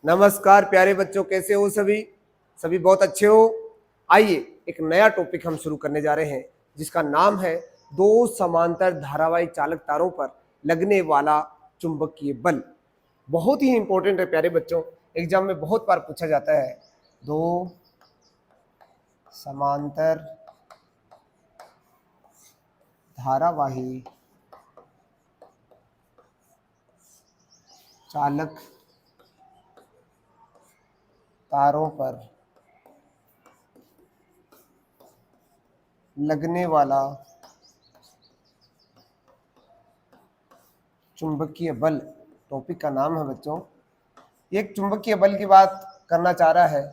नमस्कार प्यारे बच्चों, कैसे हो सभी? सभी बहुत अच्छे हो। आइए एक नया टॉपिक हम शुरू करने जा रहे हैं जिसका नाम है दो समांतर धारावाही चालक तारों पर लगने वाला चुंबकीय बल। बहुत ही इंपॉर्टेंट है प्यारे बच्चों, एग्जाम में बहुत बार पूछा जाता है। दो समांतर धारावाही चालक तारों पर लगने वाला चुंबकीय बल टॉपिक का नाम है बच्चों। ये एक चुंबकीय बल की बात करना चाह रहा है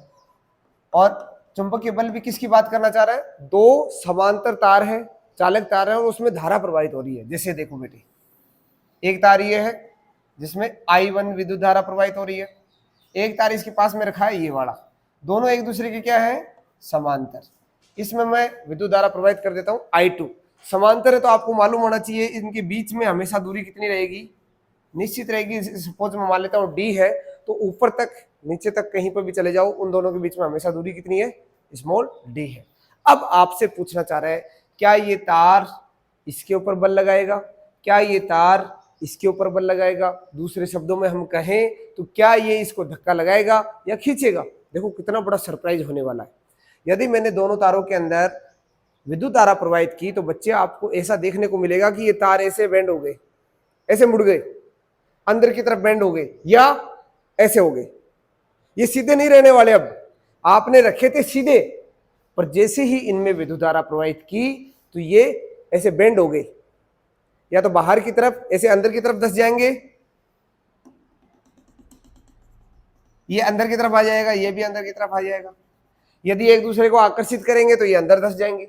और चुंबकीय बल भी किसकी बात करना चाह रहा है? दो समांतर तार है, चालक तार है और उसमें धारा प्रवाहित हो रही है। जैसे देखो बेटे, एक तार ये है जिसमें I1 विद्युत धारा प्रवाहित हो रही है, एक तार इसके पास में रखा है ये वाला, दोनों एक दूसरे के क्या है? समांतर। इसमें मैं विद्युत धारा प्रवाहित कर देता हूं I2। समांतर है तो आपको मालूम होना चाहिए इनके बीच में हमेशा दूरी कितनी रहेगी? निश्चित रहेगी। सपोज मैं मान लेता हूँ D है तो ऊपर तक नीचे तक कहीं पर भी चले जाओ, उन दोनों के बीच में हमेशा दूरी कितनी है? स्मॉल d है। अब आपसे पूछना चाह रहा है, क्या ये तार इसके ऊपर बल लगाएगा? क्या ये तार इसके ऊपर बल लगाएगा? दूसरे शब्दों में हम कहें तो क्या ये इसको धक्का लगाएगा या खींचेगा? देखो कितना बड़ा सरप्राइज होने वाला है। यदि मैंने दोनों तारों के अंदर विद्युत धारा प्रवाहित की तो बच्चे आपको ऐसा देखने को मिलेगा कि ये तार ऐसे बेंड हो गए, ऐसे मुड़ गए, अंदर की तरफ बेंड हो गए या ऐसे हो गए। ये सीधे नहीं रहने वाले। अब आपने रखे थे सीधे, पर जैसे ही इनमें विद्युत धारा प्रवाहित की तो ये ऐसे बेंड हो गए, या तो बाहर की तरफ ऐसे अंदर की तरफ धस जाएंगे, ये अंदर की तरफ आ जाएगा, ये भी अंदर की तरफ आ जाएगा। यदि एक दूसरे को आकर्षित करेंगे तो ये अंदर धस जाएंगे,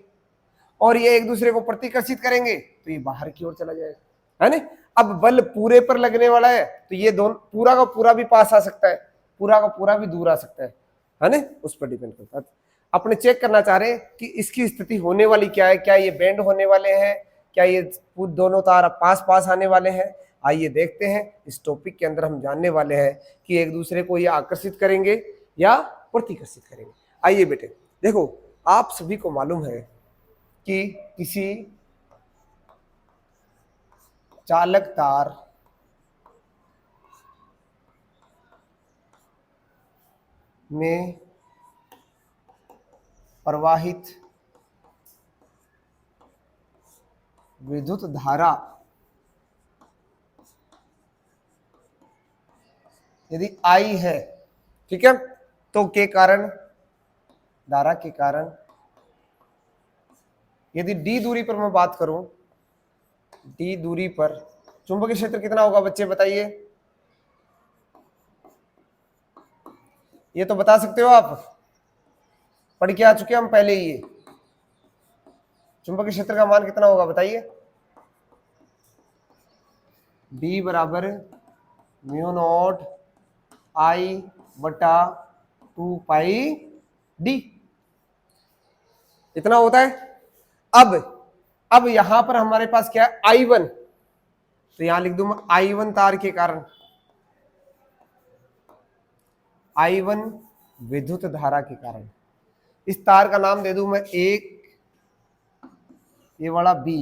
और ये एक दूसरे को प्रतिकर्षित करेंगे तो ये बाहर की ओर चला जाएगा, है ना? अब बल पूरे पर लगने वाला है तो ये दोनों पूरा का पूरा भी पास आ सकता है, पूरा का पूरा भी दूर आ सकता है ना? उस पर डिपेंड करता है। अपने चेक करना चाह रहे हैं कि इसकी स्थिति होने वाली क्या है। क्या ये बेंड होने वाले हैं? क्या ये दोनों तार पास पास आने वाले हैं? आइए देखते हैं। इस टॉपिक के अंदर हम जानने वाले हैं कि एक दूसरे को ये आकर्षित करेंगे या प्रतिकर्षित करेंगे। आइए बेटे देखो, आप सभी को मालूम है कि किसी चालक तार में प्रवाहित विद्युत धारा यदि I है, ठीक है, तो के कारण, धारा के कारण, यदि D दूरी पर मैं बात करूं, D दूरी पर चुंबकीय क्षेत्र कितना होगा बच्चे बताइए? ये तो बता सकते हो आप, पढ़ के आ चुके हम पहले ही। ये चुंबकीय क्षेत्र का मान कितना होगा बताइए? D बराबर म्यू नॉट I बटा 2 पाई D, इतना होता है। अब यहां पर हमारे पास क्या है? I1, तो यहां लिख दूं मैं I1 तार के कारण, I1 विद्युत धारा के कारण। इस तार का नाम दे दूं मैं एक, ये वाला B,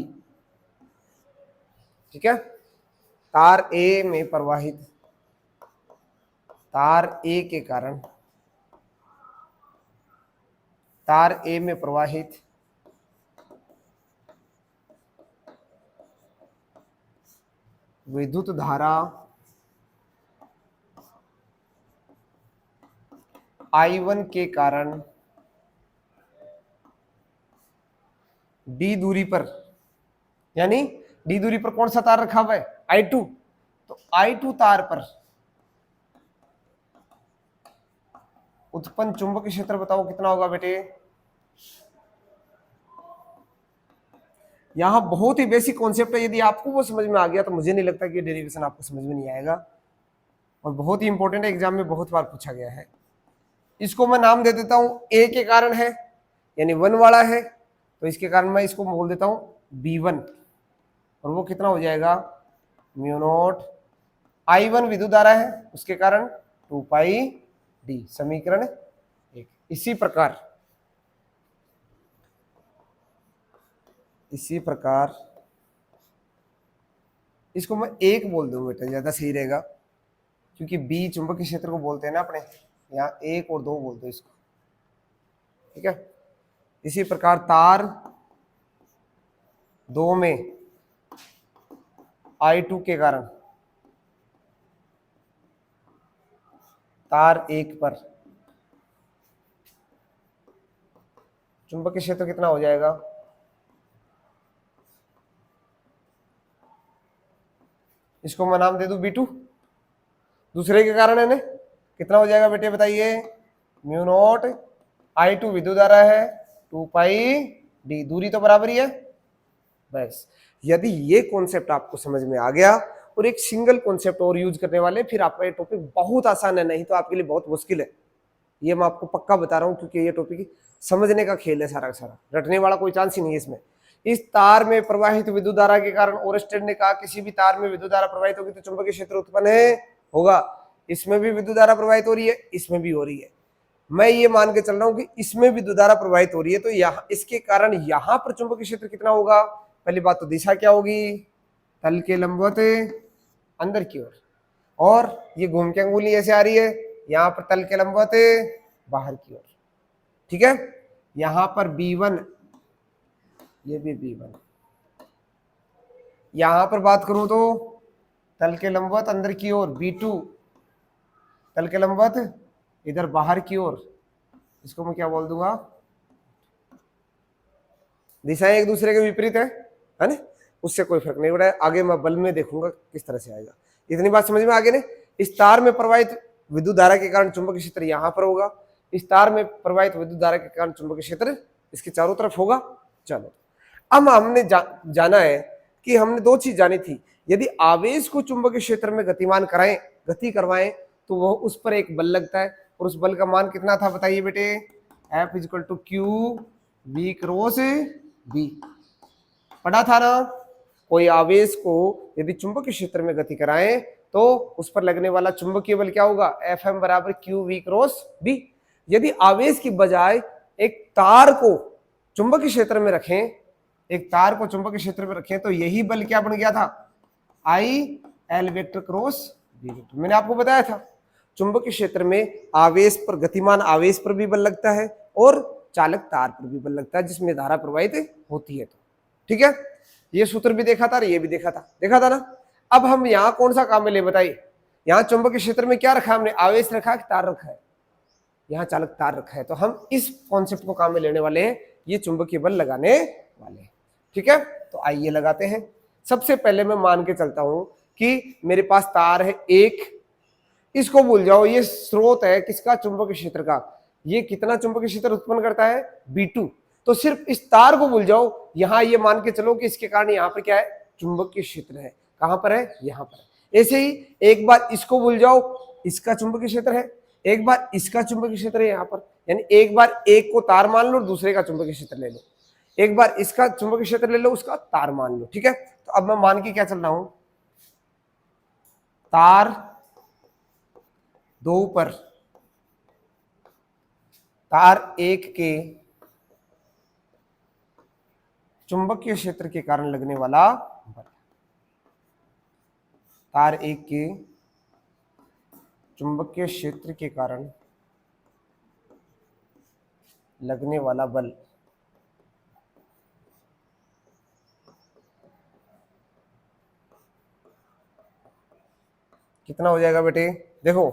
ठीक है। तार A में प्रवाहित, तार A के कारण, तार A में प्रवाहित विद्युत धारा I1 के कारण D दूरी पर, यानी D दूरी पर कौन सा तार रखा हुआ है? I2, तो I2 तार पर उत्पन्न चुंबकीय क्षेत्र बताओ कितना होगा बेटे? यहां बहुत ही बेसिक कॉन्सेप्ट है, यदि आपको वो समझ में आ गया तो मुझे नहीं लगता कि डेरिवेशन आपको समझ में नहीं आएगा, और बहुत ही इंपॉर्टेंट है, एग्जाम में बहुत बार पूछा गया है। इसको मैं नाम दे देता हूं A के कारण है, यानी 1 वाला है, तो इसके कारण मैं इसको बोल देता हूं B1, और वो कितना हो जाएगा? म्यू नॉट I1 विद्युत धारा है उसके कारण 2 पाई डी, समीकरण 1। इसी प्रकार इसको मैं 1 बोल दूं बेटा, ज्यादा सही रहेगा, क्योंकि बी चुंबकीय क्षेत्र को बोलते हैं ना अपने, यहाँ 1 और 2 बोल दो इसको, ठीक है। इसी प्रकार तार 2 में I2 के कारण तार 1 पर चुंबकीय क्षेत्र कितना हो जाएगा? इसको मैं नाम दे दूं B2, दूसरे के कारण है ना, कितना हो जाएगा बेटे बताइए? म्यू नॉट I2 विद्युत धारा है, 2 पाई डी, दूरी तो बराबर ही है। बस यदि ये कॉन्सेप्ट आपको समझ में आ गया और एक सिंगल कॉन्सेप्ट और यूज करने वाले, फिर आपका ये टॉपिक बहुत आसान है, नहीं तो आपके लिए बहुत मुश्किल है। ये मैं आपको पक्का बता रहा हूं, क्योंकि ये टॉपिक समझने का खेल है सारा का सारा, रटने वाला कोई चांस ही नहीं है इसमें। इस तार में प्रवाहित विद्युत धारा के कारण, ओरस्टेड ने कहा किसी भी तार में विद्युत धारा प्रवाहित होगी तो चुंबकीय क्षेत्र उत्पन्न होगा। इसमें भी विद्युत धारा प्रवाहित हो रही है, इसमें भी हो रही है। मैं ये मान के चल रहा हूं कि इसमें विद्युत धारा प्रवाहित हो रही है, तो यहाँ इसके कारण यहाँ पर चुंबकीय क्षेत्र कितना होगा? पहली बात तो दिशा क्या होगी? तल के लंबवत अंदर की ओर, और ये घूम के अंगुली ऐसे आ रही है, यहाँ पर तल के लंबवत बाहर की ओर, ठीक है। यहाँ पर B1, ये भी B1। यहां पर बात करूं तो तल के लंबवत अंदर की ओर B2, तल के लंबवत इधर बाहर की ओर, इसको मैं क्या बोल दूंगा? दिशाएं एक दूसरे के विपरीत है ना, उससे कोई फर्क नहीं पड़ा है। आगे मैं बल में देखूंगा किस तरह से आएगा। इतनी बात समझ में आ गई ना? इस तार में प्रवाहित विद्युत धारा के कारण चुंबकीय क्षेत्र यहां पर होगा, इस तार में प्रवाहित विद्युत धारा के कारण चुंबकीय क्षेत्र इसके चारों तरफ होगा। चलो, अब हमने जाना है कि हमने 2 चीज जानी थी। यदि आवेश को चुंबकीय क्षेत्र में गतिमान कराएं, गति करवाएं, तो वह उस पर एक बल लगता है, और उस बल का मान कितना था बताइए बेटे? F = Q V cross B, पढ़ा था ना? कोई आवेश को यदि चुंबकीय क्षेत्र में गति कराएं तो उस पर लगने वाला चुंबकीय बल क्या होगा? Fm = Q V cross B। यदि आवेश की बजाय एक तार को चुंबकीय क्षेत्र में रखें, एक तार को चुंबकीय क्षेत्र में रखें, तो यही बल क्या बन गया था? I L cross B। मैंने आपको बताया था चुंबकीय क्षेत्र में आवेश पर, गतिमान आवेश पर भी बल लगता है और चालक तार पर भी बल लगता है, जिसमें धारा प्रवाहित होती है। तो ठीक है, ये सूत्र भी देखा था और ये भी देखा था ना। अब हम यहाँ कौन सा काम में ले बताइए? यहाँ चुंबकीय क्षेत्र में क्या रखा हमने? आवेश रखा है, तार रखा है? यहाँ चालक तार रखा है। तो हम इस कॉन्सेप्ट को काम में लेने वाले हैं, ये चुंबकीय बल लगाने वाले हैं। ठीक है, तो आइए लगाते हैं। सबसे पहले मैं मान के चलता हूं कि मेरे पास तार है एक, इसको भूल जाओ, ये स्रोत है किसका? चुंबकीय क्षेत्र का। ये कितना चुंबकीय क्षेत्र उत्पन्न करता है? B2। तो सिर्फ इस तार को भूल जाओ, यहां ये मान के चलो कि इसके कारण यहाँ पर क्या है? चुंबकीय क्षेत्र है। कहां पर है? यहाँ पर। ऐसे ही एक बार इसको भूल जाओ, इसका चुंबकीय क्षेत्र है, एक बार इसका चुंबकीय क्षेत्र है यहाँ पर। यानी एक बार एक को तार मान लो, दूसरे का चुंबकीय क्षेत्र ले लो, एक बार इसका चुंबकीय क्षेत्र ले लो, उसका तार मान लो। ठीक है, तो अब मैं मान के क्या चल रहा हूं? तार 2 पर तार 1 के चुंबकीय क्षेत्र के कारण लगने वाला बल, तार 1 के चुंबकीय क्षेत्र के कारण लगने वाला बल कितना हो जाएगा बेटे? देखो,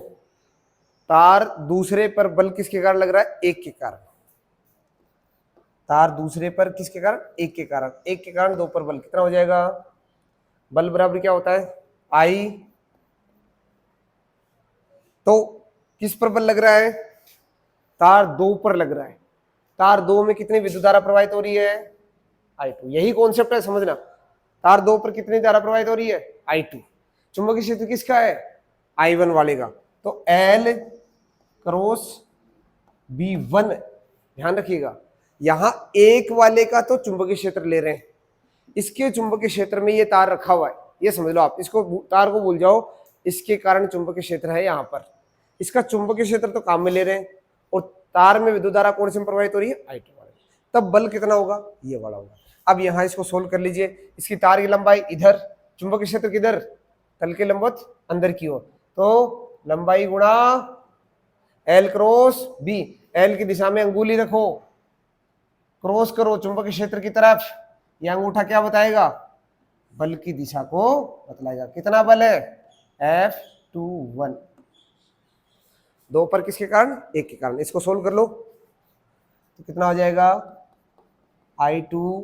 तार दूसरे पर बल किसके कारण लग रहा है? 1 के कारण। तार दूसरे पर किसके कारण? 1 के कारण। 1 के कारण 2 पर बल कितना हो जाएगा? बल बराबर क्या होता है? I। तो किस पर बल लग रहा है? तार 2 पर लग रहा है। तार 2 में कितनी विद्युत धारा प्रवाहित हो रही है? I2। यही कॉन्सेप्ट है, समझना। तार 2 पर कितनी धारा प्रवाहित हो रही है? I2। चुंबकीय क्षेत्र किसका है? I1 वाले का। तो L क्रॉस B1, ध्यान रखिएगा, यहां 1 वाले का तो चुंबकीय क्षेत्र ले रहे हैं, इसके चुंबकीय क्षेत्र में ये तार रखा हुआ है, ये समझ लो आप। इसको तार को भूल जाओ, इसके कारण चुंबकीय क्षेत्र है यहाँ पर। इसका चुंबकीय क्षेत्र तो काम में ले रहे हैं और तार में विद्युत धारा कौन से प्रवाहित हो रही है, I2 वाले, तब बल कितना होगा, ये वाला होगा। अब यहाँ इसको सोल्व कर लीजिए, इसकी तार की लंबाई इधर, चुंबकीय क्षेत्र किधर, तल के लंबवत अंदर की ओर, तो लंबाई गुणा L क्रॉस B, L की दिशा में अंगुली रखो, क्रॉस करो चुंबकीय क्षेत्र की तरफ, यह अंगूठा क्या बताएगा, बल की दिशा को बतलाएगा। कितना बल है, F21, 2 पर किसके कारण, 1 के कारण। इसको सोल्व कर लो तो कितना हो जाएगा, I2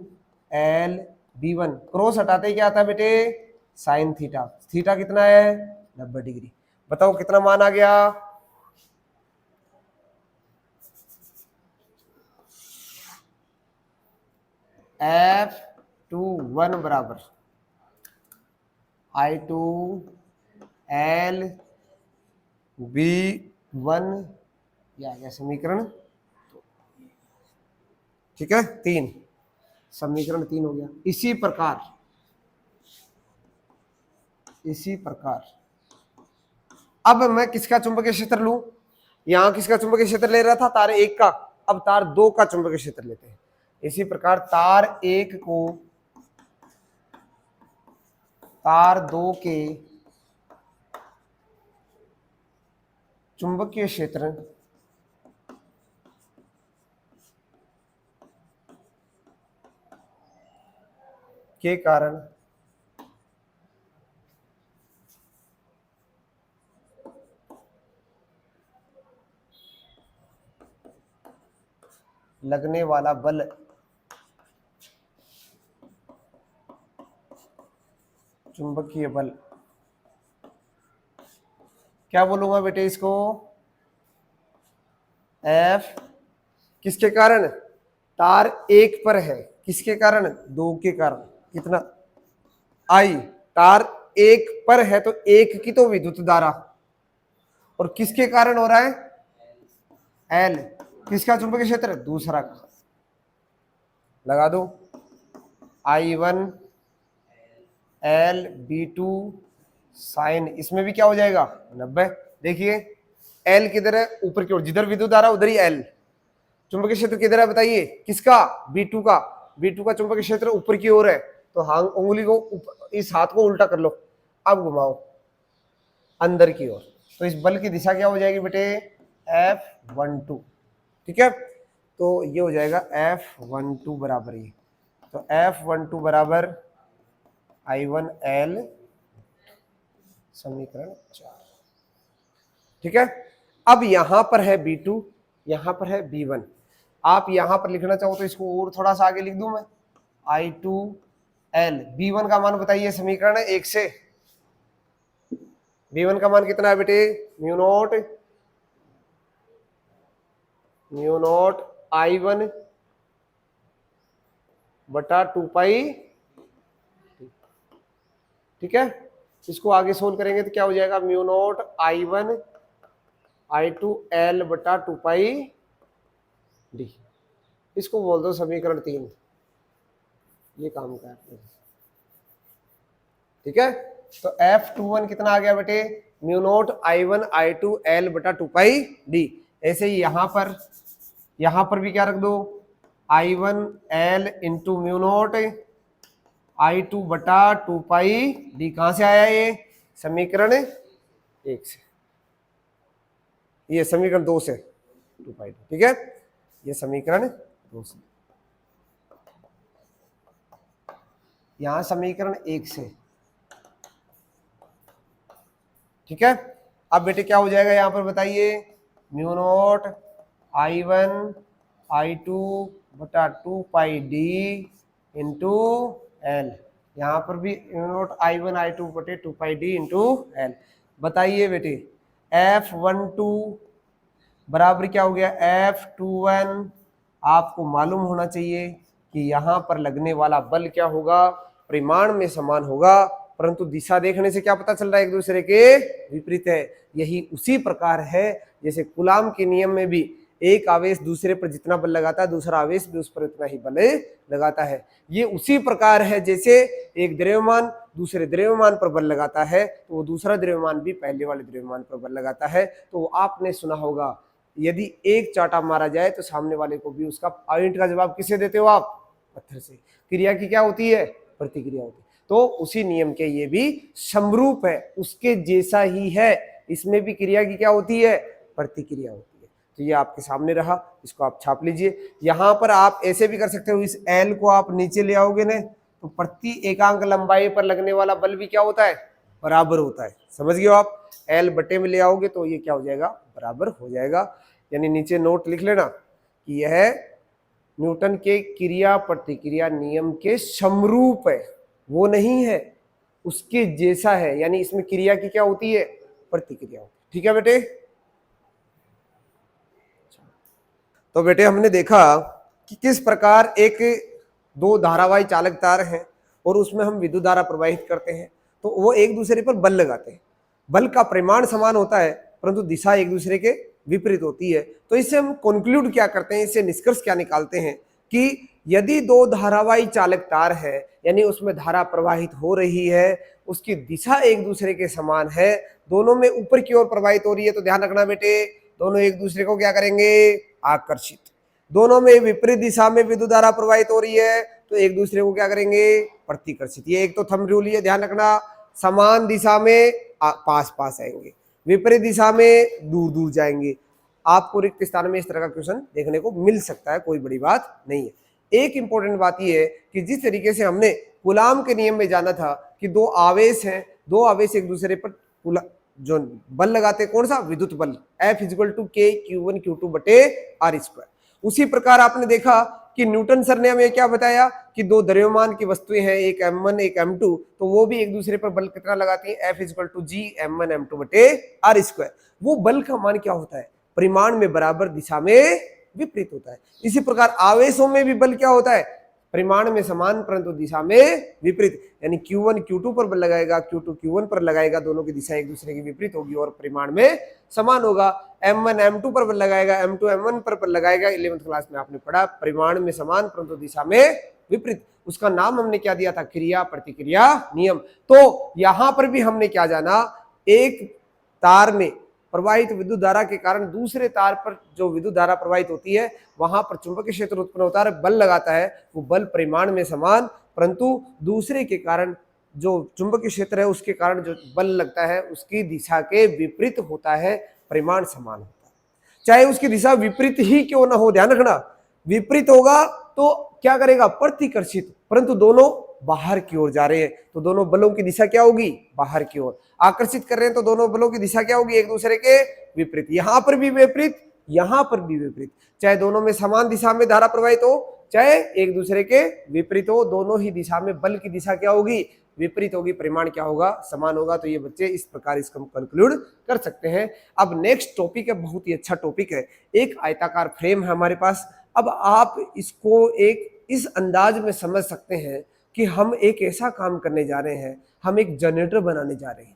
L B1, क्रॉस हटाते ही क्या आता है बेटे, साइन थीटा, थीटा कितना है 90 डिग्री। बताओ कितना मान आ गया, F21 बराबर I2 L B1, यह आ गया समीकरण, ठीक है 3, समीकरण 3 हो गया। इसी प्रकार अब मैं किसका चुंबकीय क्षेत्र लूं, यहां किसका चुंबकीय क्षेत्र ले रहा था, तार 1 का, अब तार 2 का चुंबकीय क्षेत्र लेते हैं। इसी प्रकार तार 1 को तार 2 के चुंबकीय क्षेत्र के कारण लगने वाला बल चुंबकीय बल, क्या बोलूंगा बेटे इसको, F किसके कारण, तार 1 पर है, किसके कारण, 2 के कारण, कितना I, तार 1 पर है तो 1 की तो विद्युत धारा, और किसके कारण हो रहा है, L, किसका चुंबकीय क्षेत्र, दूसरा का, लगा दो I1 L B2 साइन, इसमें भी क्या हो जाएगा 90। देखिए L किधर है, ऊपर की ओर, जिधर विद्युत धारा उधर ही L, चुंबकीय क्षेत्र किधर है बताइए, किसका, B2 का, B2 का चुंबकीय क्षेत्र ऊपर की ओर है, तो हाँ उंगली को इस हाथ को उल्टा कर लो, अब घुमाओ अंदर की ओर, तो इस बल की दिशा क्या हो जाएगी बेटे, F12, ठीक है। तो ये हो जाएगा F12 बराबर ये, तो F12 बराबर I1 L, समीकरण 4, ठीक है। अब यहां पर है B2, यहां पर है B1, आप यहां पर लिखना चाहो तो इसको और थोड़ा सा आगे लिख दूं मैं, I2 L, B1 का मान बताइए, समीकरण 1 से B1 का मान कितना है बेटे, म्यू नॉट I1 बटा 2 पाई, ठीक है। इसको आगे सोल्व करेंगे तो क्या हो जाएगा, mu naught I1 I2 L बटा 2 पाई डी, इसको बोल दो समीकरण 3, ये काम का है, ठीक है। तो F21 कितना आ गया बेटे, mu naught I1 I2 L बटा 2 पाई डी। ऐसे ही यहां पर भी क्या रख दो, I1 L into mu naught I2 बटा 2 पाई डी, कहां से आया ये, समीकरण 1 से, ये समीकरण 2 से 2 पाई डी, ठीक है, ये समीकरण 2 से, यहां समीकरण 1 से, ठीक है। अब बेटे क्या हो जाएगा यहां पर बताइए, म्यू नॉट I1 I2 बटा 2 पाई डी इंटू एल, यहां पर भी म्यू नॉट I1 I2 बटे 2 पाई डी इंटू एल। बताइए बेटे F12 बराबर क्या हो गया, F21, आपको मालूम होना चाहिए कि यहां पर लगने वाला बल क्या होगा, परिमाण में समान होगा, परंतु दिशा देखने से क्या पता चल रहा है, एक दूसरे के विपरीत है। यही उसी प्रकार है जैसे कूलाम के नियम में भी एक आवेश दूसरे पर जितना बल लगाता है दूसरा आवेश भी उस पर उतना ही बल लगाता है। ये उसी प्रकार है जैसे एक द्रव्यमान दूसरे द्रव्यमान पर बल लगाता है तो वो दूसरा द्रव्यमान भी पहले वाले द्रव्यमान पर बल लगाता है। तो आपने सुना होगा यदि एक चांटा मारा जाए तो सामने वाले को भी उसका ईंट का जवाब किससे देते हो आप? पत्थर से। क्रिया की क्या होती है? प्रतिक्रिया होती है। तो उसी नियम के ये भी समरूप है, उसके जैसा ही है। इसमें भी क्रिया की क्या होती है? प्रतिक्रिया होती है। तो ये आपके सामने रहा, इसको आप छाप लीजिए। यहां पर आप ऐसे भी कर सकते हो, इस एल को आप नीचे ले आओगे ना तो प्रति एकांक लंबाई पर लगने वाला बल भी क्या होता है? बराबर होता है। समझ गए आप? एल बटे में ले आओगे तो ये क्या हो जाएगा? बराबर हो जाएगा। यानी नीचे नोट लिख लेना कि यह न्यूटन के क्रिया प्रतिक्रिया नियम के समरूप है, वो नहीं है, उसके जैसा है। यानी इसमें क्रिया की क्या होती है? प्रतिक्रिया होती है। ठीक है बेटे? तो बेटे हमने देखा कि किस प्रकार एक दो धारावाही चालक तार हैं और उसमें हम विद्युत धारा प्रवाहित करते हैं तो वो एक दूसरे पर बल लगाते हैं। बल का परिमाण समान होता है परंतु दिशा एक दूसरे के विपरीत होती है। तो इससे हम कंक्लूड क्या करते हैं, इससे निष्कर्ष क्या निकालते हैं कि यदि दो धारावाही चालक तार है यानी उसमें धारा प्रवाहित हो रही है, उसकी दिशा एक दूसरे के समान है, दोनों में ऊपर की ओर प्रवाहित हो रही है, तो ध्यान रखना बेटे दोनों एक दूसरे को क्या करेंगे? आकर्षित। दोनों में विपरीत दिशा में विद्युत धारा प्रवाहित हो रही है तो एक दूसरे को क्या करेंगे? प्रतिकर्षित। ये एक तो थंब रूल है, ध्यान रखना। समान दिशा में पास पास आएंगे, विपरीत दिशा में दूर दूर जाएंगे। आपको रिक्त स्थान में इस तरह का क्वेश्चन देखने को मिल सकता है, कोई बड़ी बात नहीं है। एक इंपॉर्टेंट बात यह है कि जिस तरीके से हमने कूलाम के नियम में जाना था कि दो आवेश हैं, दो आवेश एक दूसरे पर जो बल लगाते हैं, कौन सा? विद्युत बल। F = K Q1 Q2 बटे R²। उसी प्रकार आपने देखा कि न्यूटन सर ने हमें क्या बताया कि दो द्रव्यमान की वस्तुएं हैं, एक m1 एक m2, तो वो भी एक दूसरे पर बल कितना लगाती हैं? F = G m1 m2 बटे R²। वो बल का मान क्या होता है? परिमाण में बराबर, दिशा में विपरीत होता है। इसी प्रकार आवेशों में भी बल क्या होता है? परिमाण में समान परंतु दिशा में विपरीत। यानी Q1 Q2 पर बल लगाएगा, Q2 Q1 पर लगाएगा, दोनों की दिशा एक दूसरे की विपरीत होगी और परिमाण में समान होगा। M1 M2 पर बल लगाएगा, M2 M1 पर बल लगाएगा। 11th क्लास में आपने पढ़ा, परिमाण में समान परंतु दिशा में विपरीत। उसका नाम हमने क्या दिया था? क्रिया प्रतिक्रिया नियम। तो यहां पर भी हमने क्या जाना? एक तार में प्रवाहित विद्युत धारा के कारण दूसरे तार पर जो विद्युत धारा प्रवाहित होती है वहां पर चुंबकीय क्षेत्र उत्पन्न होता है, बल लगाता है, वो बल परिमाण में समान परंतु दूसरे के कारण जो चुंबकीय क्षेत्र है उसके कारण जो बल लगता है उसकी दिशा के विपरीत होता है, परिमाण समान होता है। चाहे उसकी दिशा विपरीत ही क्यों ना हो, ध्यान रखना, विपरीत होगा तो क्या करेगा? प्रतिकर्षित। परंतु दोनों बाहर की ओर जा रहे हैं तो दोनों बलों की दिशा क्या होगी? बाहर की ओर। आकर्षित कर रहे हैं तो दोनों बलों की दिशा क्या होगी? एक दूसरे के विपरीत। यहां पर भी विपरीत, यहां पर भी विपरीत। चाहे दोनों में समान दिशा में धारा प्रवाहित हो, चाहे एक दूसरे के विपरीत हो, दोनों ही दिशा में बल की दिशा क्या होगी? विपरीत होगी, परिमाण क्या होगा? समान होगा। तो ये बच्चे इस प्रकार इसको कंक्लूड कर सकते हैं। अब नेक्स्ट टॉपिक है, बहुत ही अच्छा टॉपिक है। एक आयताकार फ्रेम है हमारे पास। अब आप इसको एक इस अंदाज में समझ सकते हैं कि हम एक ऐसा काम करने जा रहे हैं, हम एक जनरेटर बनाने जा रहे हैं।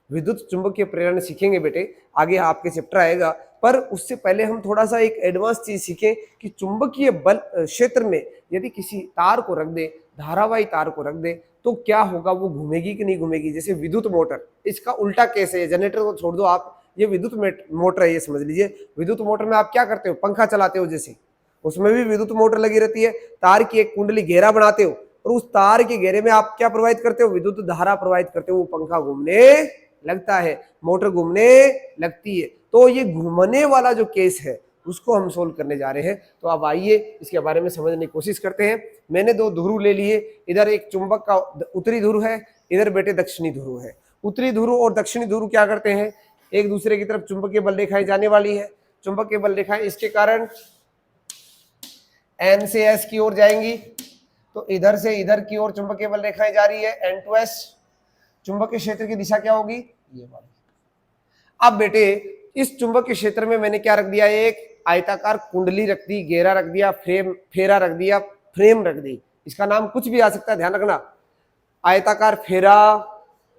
विद्युत चुंबकीय प्रेरण सीखेंगे बेटे, आगे आपके चैप्टर आएगा, पर उससे पहले हम थोड़ा सा एक एडवांस चीज सीखें कि चुंबकीय बल क्षेत्र में यदि किसी तार को रख दे, धारावाही तार को रख दे, तो क्या होगा? वो घूमेगी कि नहीं घूमेगी? जैसे विद्युत मोटर, इसका उल्टा केस है। जनरेटर को छोड़ दो आप, ये विद्युत मोटर है, ये समझ लीजिए। विद्युत मोटर में आप क्या करते हो? पंखा चलाते हो, जैसे उसमें भी विद्युत मोटर लगी रहती है। तार की एक कुंडली घेरा बनाते हो और उस तार के घेरे में आप क्या प्रवाहित करते हो? विद्युत धारा प्रवाहित करते हो। वो पंखा घूमने लगता है, मोटर घूमने लगती है। तो ये घूमने वाला जो केस है उसको हम सोल्व करने जा रहे हैं। तो अब आइए इसके बारे में समझने की कोशिश करते हैं। मैंने दो ध्रुव ले लिए, इधर एक चुंबक का उत्तरी ध्रुव है, इधर बेटे दक्षिणी ध्रुव है। उत्तरी ध्रुव और दक्षिणी ध्रुव क्या करते हैं? एक दूसरे की तरफ चुंबकीय बल रेखाएं जाने वाली है। चुंबकीय बल रेखाएं इसके कारण N से S की ओर जाएंगी, तो इधर से इधर की ओर चुंबकीय बल रेखाएं जा रही है, N to S। चुंबकीय क्षेत्र की दिशा क्या होगी? ये वाली। अब बेटे इस चुंबकीय क्षेत्र में मैंने क्या रख दिया? एक आयताकार कुंडली रख दी, घेरा रख दिया, फेरा रख दिया, फ्रेम रख दी। इसका नाम कुछ भी आ सकता है, ध्यान रखना। आयताकार फेरा,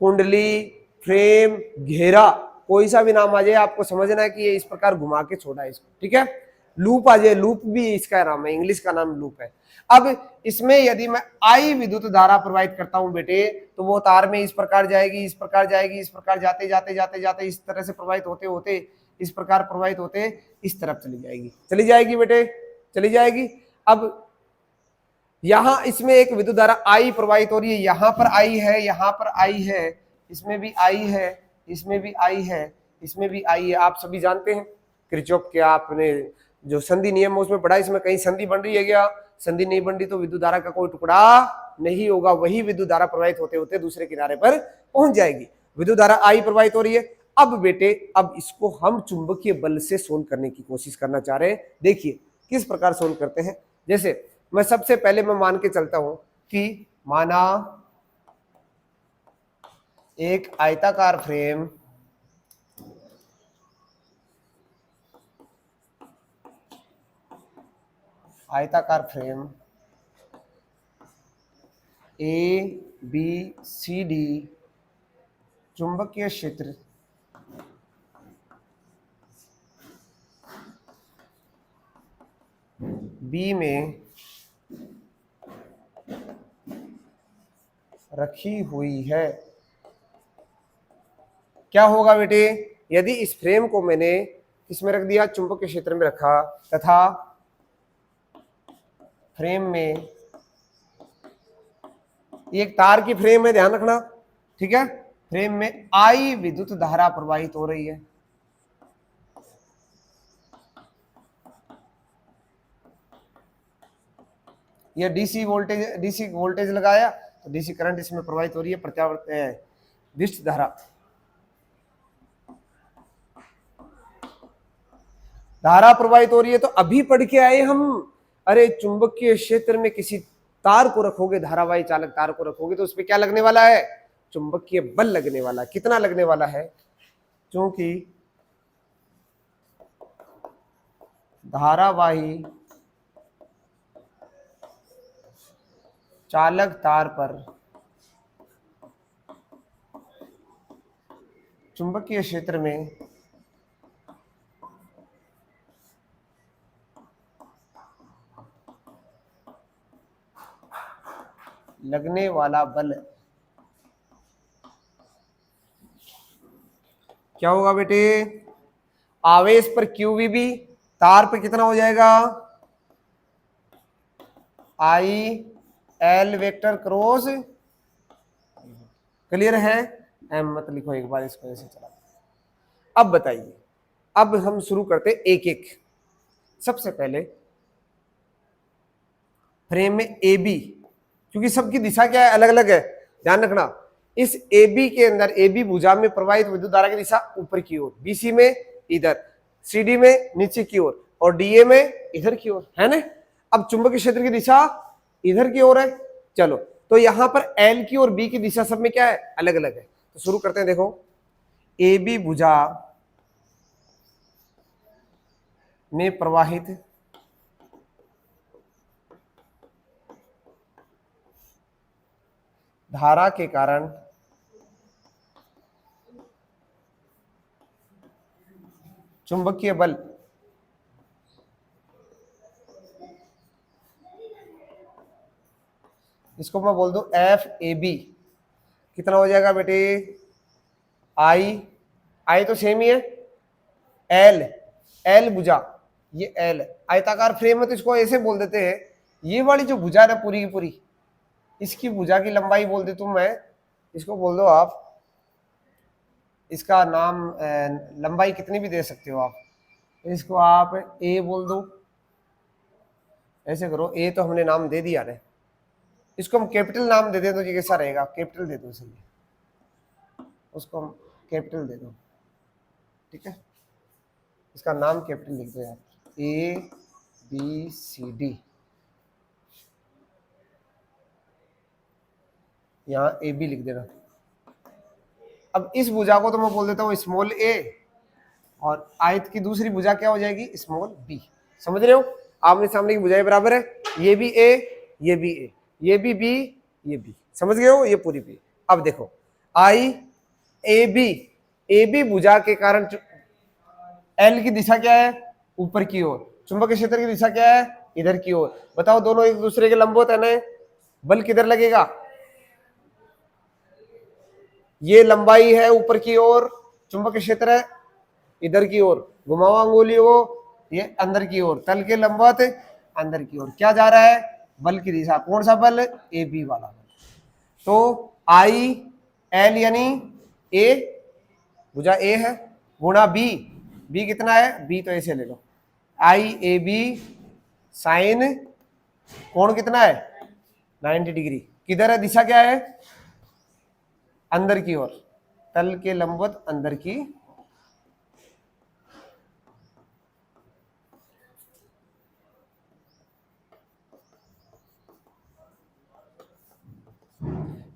कुंडली, फ्रेम, घेरा, कोई सा भी नाम आ जाए, आपको समझना है कि ये इस प्रकार घुमा के छोड़ा है इसको, ठीक है। लूप आ जाए, लूप भी इसका नाम है, इंग्लिश का नाम लूप है। अब इसमें यदि मैं आई विद्युत धारा प्रवाहित करता हूं बेटे, तो वो तार में इस प्रकार जाएगी, इस प्रकार जाएगी, इस प्रकार जाते जाते जाते जाते इस तरह से प्रवाहित होते होते इस प्रकार प्रवाहित होते इस तरफ चली जाएगी बेटे, चली जाएगी। अब यहां इसमें एक विद्युत धारा आई प्रवाहित हो रही है, यहां पर आई है, यहां पर आई है, इसमें भी आई है, इसमें भी आई है, इसमें भी आई है। आप सभी जानते हैं किरचॉफ के आपने जो संधि नियम है उसमें पढ़ा, इसमें कहीं संधि बन रही है क्या? संधि नहीं बन रही तो विद्युत धारा का कोई टुकड़ा नहीं होगा, वही विद्युत धारा प्रवाहित होते होते दूसरे किनारे पर पहुंच जाएगी। विद्युत धारा आई प्रवाहित हो रही है। अब बेटे अब इसको हम चुंबकीय बल से सोल्व करने की कोशिश करना चाह रहे हैं। देखिए किस प्रकार सोल्व करते हैं। जैसे मैं सबसे पहले मैं मान के चलता हूं कि माना एक आयताकार frame A B C D चुंबकीय क्षेत्र बी में रखी हुई है। क्या होगा बेटे, यदि इस फ्रेम को मैंने इसमें रख दिया, चुंबकीय क्षेत्र में रखा, तथा फ्रेम में एक तार की फ्रेम है, ध्यान रखना, ठीक है। फ्रेम में आई विद्युत धारा प्रवाहित हो रही है। यह डीसी वोल्टेज लगाया तो डीसी करंट इसमें प्रवाहित हो रही है, प्रत्यावर्त विद्युत धारा प्रवाहित हो रही है। तो अभी पढ़ के आए हम, अरे चुंबकीय क्षेत्र में किसी तार को रखोगे, धारावाही चालक तार को रखोगे तो उस पर क्या लगने वाला है? चुंबकीय बल लगने वाला। कितना लगने वाला है? क्योंकि धारावाही चालक तार पर चुंबकीय क्षेत्र में लगने वाला बल क्या होगा बेटे? आवेश पर QVB, तार पर कितना हो जाएगा? IL वेक्टर क्रॉस, क्लियर है? एम मत लिखो, एक बार इसको ऐसे चला। अब बताइए, अब हम शुरू करते एक एक। सबसे पहले फ्रेम में AB, क्योंकि सबकी दिशा क्या है? अलग अलग है, ध्यान रखना। इस AB के अंदर, AB भुजा में प्रवाहित विद्युत धारा की दिशा ऊपर की ओर, BC में इधर, CD में नीचे की ओर, और DA में इधर की ओर, है ना। अब चुंबकीय क्षेत्र की दिशा इधर की ओर है। चलो, तो यहां पर L की और B की दिशा सब में क्या है? अलग अलग है। तो शुरू करते हैं। देखो, AB भुजा में प्रवाहित धारा के कारण चुंबकीय बल इसको मैं बोल दूं FAB, कितना हो जाएगा बेटे? आई तो सेम ही है, L भुजा, ये L आयताकार फ्रेम है तो इसको ऐसे बोल देते हैं। ये वाली जो भुजा है ना पूरी की पूरी, इसकी भुजा की लंबाई बोल देता हूं मैं, इसको बोल दो आप, इसका नाम लंबाई कितनी भी दे सकते हो आप, इसको आप A बोल दो। ऐसे करो, A तो हमने नाम दे दिया है, इसको हम कैपिटल नाम दे दे तो ये कैसा रहेगा? कैपिटल दे दो, इसलिए उसको हम कैपिटल दे दो, ठीक है। इसका नाम कैपिटल लिख दो यार, ABCD। यहाँ AB लिख देना। अब इस भुजा को तो मैं बोल देता हूँ स्मॉल a, और आयत की दूसरी भुजा क्या हो जाएगी? Small b। समझ रहे हो? आमने सामने की भुजाएं बराबर है, ये भी a, ये भी a, ये भी b, ये b। समझ गए हो? ये पूरी b। अब देखो, AB भुजा के कारण L की दिशा क्या है? ऊपर की ओर, चुंबकीय क्षेत्र की दिशा क्या है, इधर की ओर। बताओ दोनों एक दूसरे के लंबवत है ना, बल किधर लगेगा, ये लंबाई है ऊपर की ओर, चुंबकीय क्षेत्र है इधर की ओर, घुमाओ अंगुलियों को, ये अंदर की ओर, तल के लंबवत अंदर की ओर। क्या जा रहा है, बल की दिशा, कौन सा बल, ए बी वाला बल। तो आई एल यानी ए, भुजा ए है, गुणा बी, बी कितना है, बी तो ऐसे ले लो, आई ए बी साइन कोण कितना है 90 डिग्री, किधर है, दिशा क्या है, अंदर की ओर, तल के लंबवत अंदर की।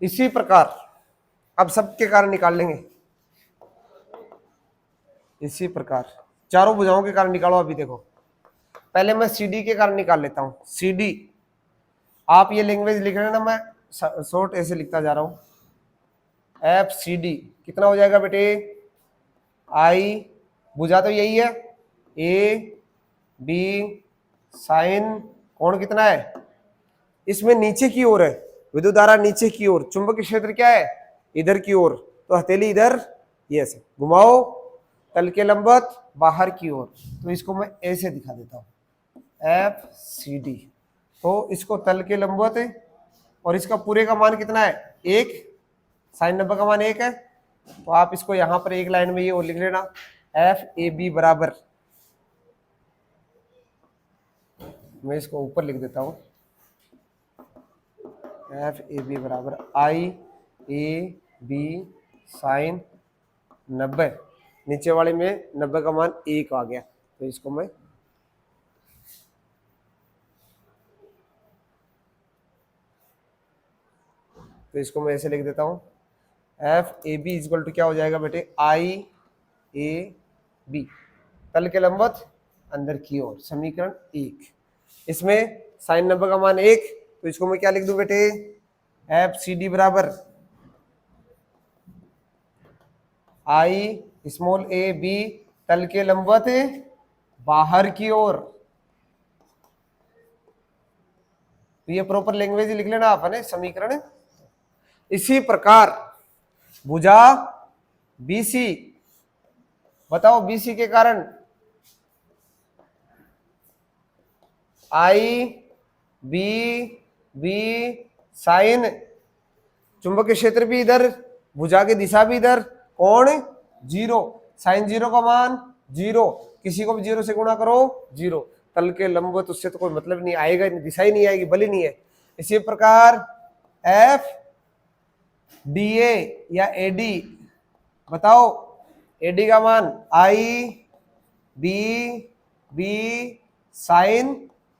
इसी प्रकार अब सबके कारण निकाल लेंगे, इसी प्रकार चारों भुजाओं के कारण निकालो। अभी देखो पहले मैं सीडी के कारण निकाल लेता हूं, सीडी, आप ये लैंग्वेज लिख रहे हैं ना, मैं शॉर्ट ऐसे लिखता जा रहा हूं, एफ सी डी कितना हो जाएगा बेटे, आई भुजा तो यही है, ए बी साइन कोण कितना है, इसमें नीचे की ओर है, विद्युत धारा नीचे की ओर, चुंबकीय क्षेत्र क्या है इधर की ओर, तो हथेली इधर, ये ऐसे घुमाओ, तल के लंबवत बाहर की ओर, तो इसको मैं ऐसे दिखा देता हूं एफ सी डी। तो इसको तल के लंबवत है और इसका पूरे का मान कितना है, एक, साइन 90 का मान एक है, तो आप इसको यहां पर एक लाइन में ये और लिख लेना, एफ ए बी बराबर, मैं इसको ऊपर लिख देता हूं, एफ ए बी बराबर आई ए बी साइन 90, नीचे वाले में 90 का मान एक आ गया, तो इसको मैं ऐसे लिख देता हूं, F A B equal to क्या हो जाएगा बेटे, आई ए बी, तल के लंबवत अंदर की ओर, समीकरण एक। इसमें साइन 90 का मान एक, तो इसको मैं क्या लिख दूं बेटे, एफ सी डी बराबर आई स्मॉल ए बी, तल के लंबवत बाहर की ओर, तो ये प्रॉपर लैंग्वेज लिख लेना आप, है समीकरण। इसी प्रकार भुजा बीसी, बताओ बीसी के कारण आई बी बी साइन, चुंबकीय क्षेत्र भी इधर, भुजा की दिशा भी इधर, कोण जीरो, साइन जीरो का मान जीरो, किसी को भी जीरो से गुणा करो जीरो, तल के लंबवत उससे तो कोई मतलब नहीं आएगा, दिशा ही नहीं आएगी, बल ही नहीं है। इसी प्रकार एफ डी ए या एडी, बताओ एडी का मान आई बी बी साइन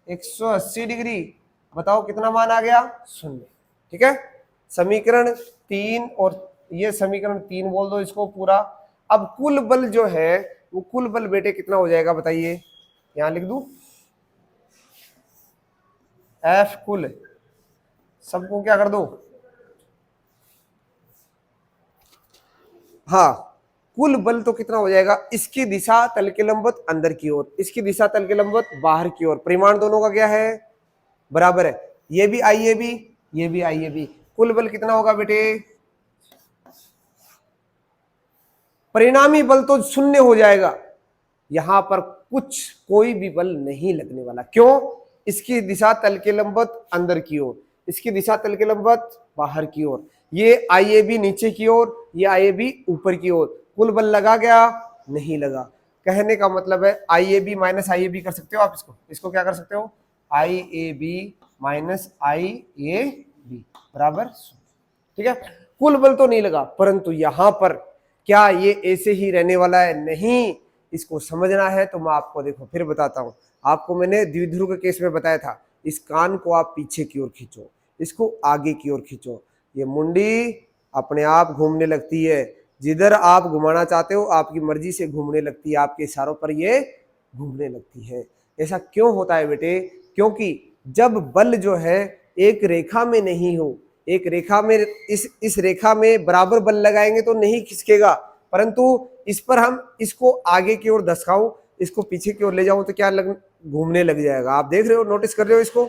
180 डिग्री, बताओ कितना मान आ गया, शून्य। ठीक है, समीकरण 3, और ये समीकरण 3 बोल दो इसको पूरा। अब कुल बल जो है वो कुल बल बेटे कितना हो जाएगा बताइए, यहां लिख दूं, एफ कुल, सबको क्या कर दो, हाँ कुल बल तो कितना हो जाएगा, इसकी दिशा तल के लंबवत अंदर की ओर, इसकी दिशा तल के लंबवत बाहर की ओर, परिमाण दोनों का क्या है, बराबर है, ये भी आई ए बी, ये भी आई ए बी, कुल बल कितना होगा बेटे, परिणामी बल तो शून्य हो जाएगा, यहां पर कुछ कोई भी बल नहीं लगने वाला, क्यों, इसकी दिशा तल के लंबवत अंदर की ओर, इसकी दिशा तल के लंबवत बाहर की ओर, ये आई ए बी नीचे की ओर, ये आई ए बी ऊपर की ओर, कुल बल लगा क्या, नहीं लगा। कहने का मतलब है I A B minus I A B कर सकते हो आप, इसको क्या कर सकते हो, I A B minus I A B बराबर, ठीक है, कुल बल तो नहीं लगा, परंतु यहां पर क्या ये ऐसे ही रहने वाला है, नहीं, इसको समझना है तो मैं आपको देखो फिर बताता हूं, आपको मैंने द्विध्रुव के केस में बताया था, इस कान को आप पीछे की ओर खींचो, इसको आगे की ओर खींचो, ये मुंडी अपने आप घूमने लगती है, जिधर आप घुमाना चाहते हो आपकी मर्जी से घूमने लगती है, आपके इशारों पर ये घूमने लगती है। ऐसा क्यों होता है बेटे, क्योंकि जब बल जो है एक रेखा में नहीं हो, एक रेखा में, इस रेखा में बराबर बल लगाएंगे तो नहीं खिसकेगा, परंतु इस पर हम इसको आगे की ओर धसकाऊं, इसको पीछे की ओर ले जाऊं तो क्या घूमने लग जाएगा। आप देख रहे हो, नोटिस कर रहे हो इसको।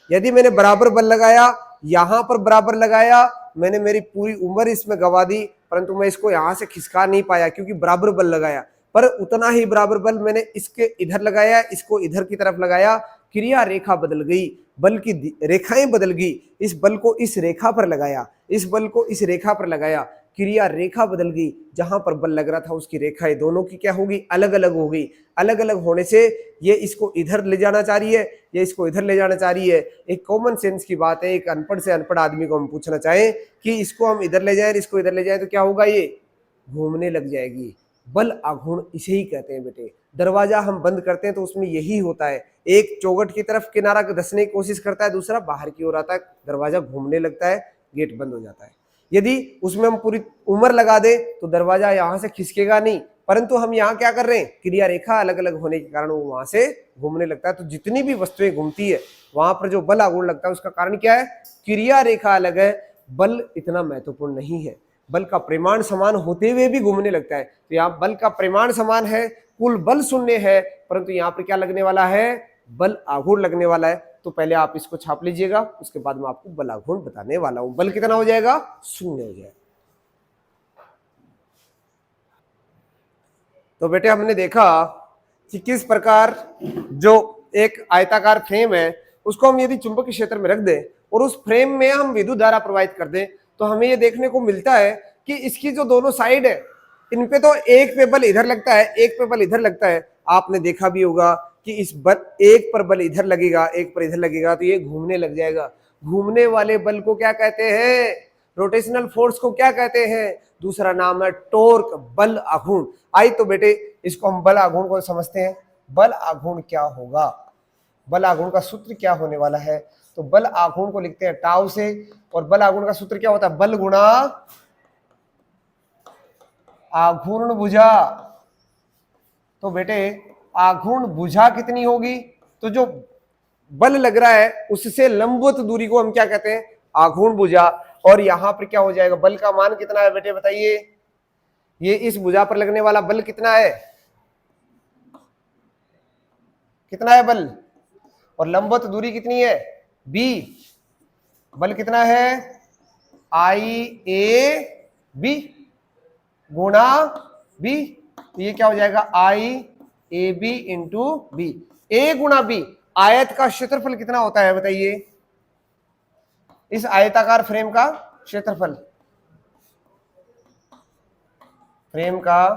यदि मैंने बराबर बल लगाया, यहां पर बराबर लगाया, मैंने मेरी पूरी उम्र इसमें गवा दी, परंतु मैं इसको यहां से खिसका नहीं पाया क्योंकि बराबर बल लगाया। पर उतना ही बराबर बल मैंने इसके इधर लगाया, इसको इधर की तरफ लगाया, क्रिया रेखा बदल गई, बल की रेखाएं बदल गई। इस बल को इस रेखा पर लगाया, इस बल को इस रेखा पर लगाया, क्रिया रेखा बदल गई। जहां पर बल लग रहा था उसकी रेखाएं दोनों की क्या होगी, अलग अलग हो गई। अलग अलग होने से ये इसको इधर ले जाना चाह रही है, ये इसको इधर ले जाना चाह रही है। एक कॉमन सेंस की बात है, एक अनपढ़ से अनपढ़ आदमी को हम पूछना चाहें कि इसको हम इधर ले जाएं, इसको इधर ले जाएं, तो क्या होगा, ये घूमने लग जाएगी। बल आघूर्ण इसे ही कहते हैं बेटे। दरवाजा हम बंद करते हैं तो उसमें यही होता है, एक चौखट की तरफ किनारा धंसने की कोशिश करता है, दूसरा बाहर की ओर आता है, दरवाजा घूमने लगता है, गेट बंद हो जाता है। यदि उसमें हम पूरी उम्र लगा दे तो दरवाजा यहां से खिसकेगा नहीं, परंतु हम यहाँ क्या कर रहे हैं, क्रिया रेखा अलग अलग होने के कारण वो वहां से घूमने लगता है। तो जितनी भी वस्तुएं घूमती है वहां पर जो बल आघूर्ण लगता है उसका कारण क्या है, क्रिया रेखा अलग है, बल इतना महत्वपूर्ण नहीं है। बल का परिमाण समान होते हुए भी घूमने लगता है। तो यहाँ बल का परिमाण समान है, कुल बल शून्य है, परंतु यहाँ पर क्या लगने वाला है, बल आघूर्ण लगने वाला है। तो पहले आप इसको छाप लीजिएगा, उसके बाद मैं आपको बल आघूर्ण बताने वाला हूं। बल कितना हो जाएगा, शून्य हो जाएगा। तो बेटे हमने देखा कि किस प्रकार जो एक आयताकार फ्रेम है उसको हम यदि चुंबकीय क्षेत्र में रख दें और उस फ्रेम में हम विद्युत धारा प्रवाहित कर दें, तो हमें ये देखने को मिलता है कि इसकी जो दोनों साइड है इन पे तो एक पे बल इधर लगता है, एक पे बल इधर लगता है। आपने देखा भी होगा कि इस बल एक पर बल इधर लगेगा, एक पर इधर लगेगा, तो ये घूमने लग जाएगा। घूमने वाले बल को क्या कहते हैं, रोटेशनल फोर्स को क्या कहते हैं, दूसरा नाम है टॉर्क, बल आघूर्ण। आई तो बेटे इसको हम बल आघूर्ण को समझते हैं। बल आघूर्ण क्या होगा, बल आघूर्ण का सूत्र क्या होने वाला है। तो बल आघूर्ण को लिखते हैं टाउ से, और बल आघूर्ण का सूत्र क्या होता है, बल गुणा आघूर्ण भुजा। तो बेटे आघूर्ण भुजा कितनी होगी, तो जो बल लग रहा है उससे लंबवत दूरी को हम क्या कहते हैं, आघूर्ण भुजा। और यहां पर क्या हो जाएगा, बल का मान कितना है बेटे बताइए, ये इस भुजा पर लगने वाला बल कितना है, कितना है बल, और लंबवत दूरी कितनी है, बी। बल कितना है, आई ए बी गुणा बी। तो ये क्या हो जाएगा, आई ए बी इंटू बी। ए गुणा बी, आयत का क्षेत्रफल कितना होता है बताइए, इस आयताकार फ्रेम का क्षेत्रफल, फ्रेम का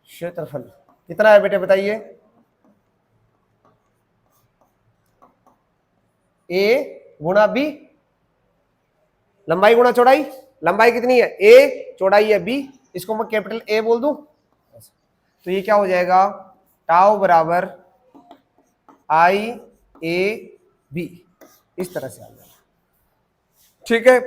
क्षेत्रफल कितना है बेटे बताइए, ए गुणा बी, लंबाई गुणा चौड़ाई, लंबाई कितनी है ए, चौड़ाई है बी, इसको मैं कैपिटल ए बोल दूं। तो ये क्या हो जाएगा, टाउ बराबर आई ए बी, इस तरह से आ जाएगा। ठीक है,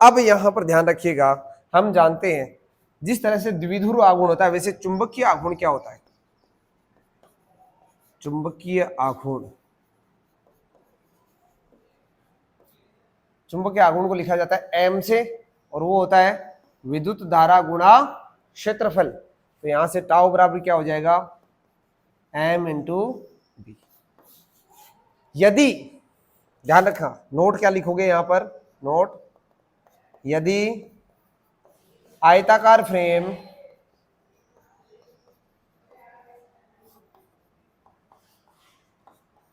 अब यहां पर ध्यान रखिएगा, हम जानते हैं जिस तरह से द्विध्रुव आघूर्ण होता है वैसे चुंबकीय आघूर्ण क्या होता है, चुंबकीय आघूर्ण, चुंबकीय आघूर्ण को लिखा जाता है एम से, और वो होता है विद्युत धारा गुणा क्षेत्रफल। तो यहां से टाउ बराबर क्या हो जाएगा, एम इंटू बी। यदि ध्यान रखा, नोट क्या लिखोगे यहां पर, नोट, यदि आयताकार फ्रेम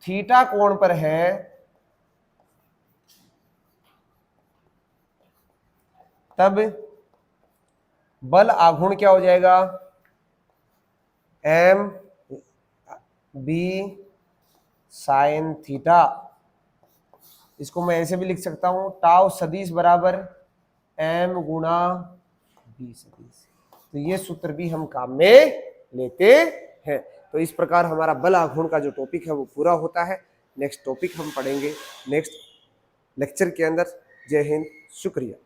थीटा कोण पर है तब बल आघूर्ण क्या हो जाएगा, एम बी साइन थीटा। इसको मैं ऐसे भी लिख सकता हूं, टाउ सदिश बराबर एम गुणा बी सदिश। तो ये सूत्र भी हम काम में लेते हैं। तो इस प्रकार हमारा बल आघूर्ण का जो टॉपिक है वो पूरा होता है। नेक्स्ट टॉपिक हम पढ़ेंगे नेक्स्ट लेक्चर के अंदर। जय हिंद, शुक्रिया।